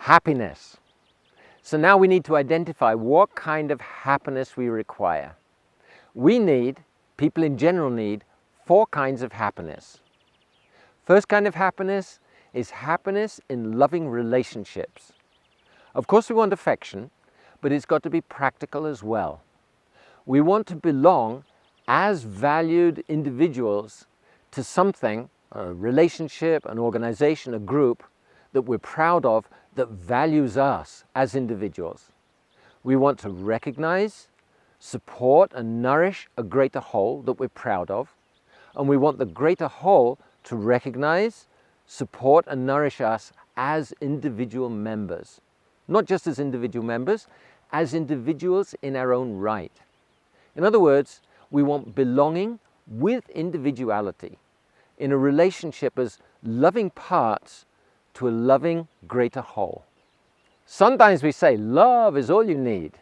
Happiness. So now we need to identify what kind of happiness we require. People in general need 4 kinds of happiness. First kind of happiness is happiness in loving relationships. Of course we want affection, but it's got to be practical as well. We want to belong as valued individuals to something, a relationship, an organization, a group that we're proud of, that values us as individuals. We want to recognize, support and nourish a greater whole that we're proud of, and we want the greater whole to recognize, support and nourish us as individual members. Not just as individual members, as individuals in our own right. In other words, we want belonging with individuality in a relationship as loving parts to a loving greater whole. Sometimes we say love is all you need,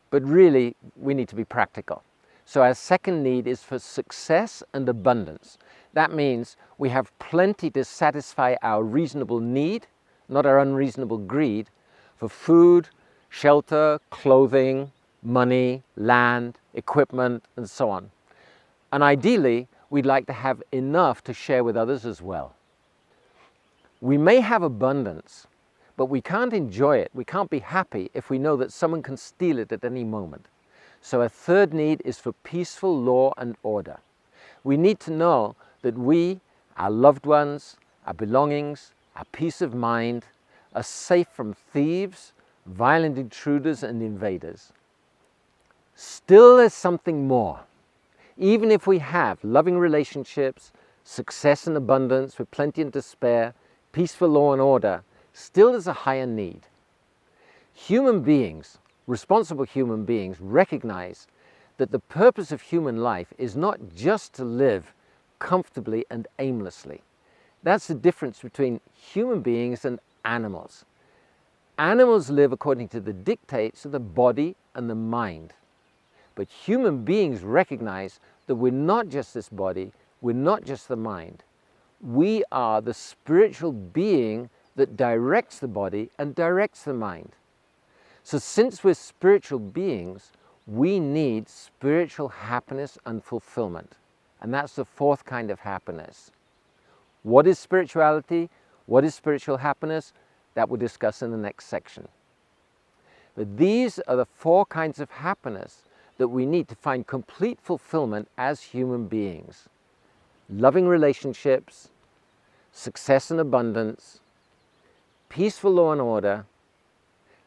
but really we need to be practical. So our second need is for success and abundance. That means we have plenty to satisfy our reasonable need, not our unreasonable greed, for food, shelter, clothing, money, land, equipment, and so on. And ideally, we'd like to have enough to share with others as well. We may have abundance, but we can't enjoy it, we can't be happy if we know that someone can steal it at any moment. So a third need is for peaceful law and order. We need to know that we, our loved ones, our belongings, our peace of mind, are safe from thieves, violent intruders and invaders. Still there's something more. Even if we have loving relationships, success and abundance with plenty and to spare, peaceful law and order, still there's a higher need. Human beings, responsible human beings, recognize that the purpose of human life is not just to live comfortably and aimlessly. That's the difference between human beings and animals. Animals live according to the dictates of the body and the mind. But human beings recognize that we're not just this body, we're not just the mind. We are the spiritual being that directs the body and directs the mind. So since we're spiritual beings, we need spiritual happiness and fulfillment. And that's the 4th kind of happiness. What is spirituality? What is spiritual happiness? That we'll discuss in the next section. But these are the 4 kinds of happiness that we need to find complete fulfillment as human beings. Loving relationships, success and abundance, peaceful law and order,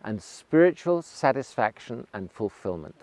and spiritual satisfaction and fulfillment.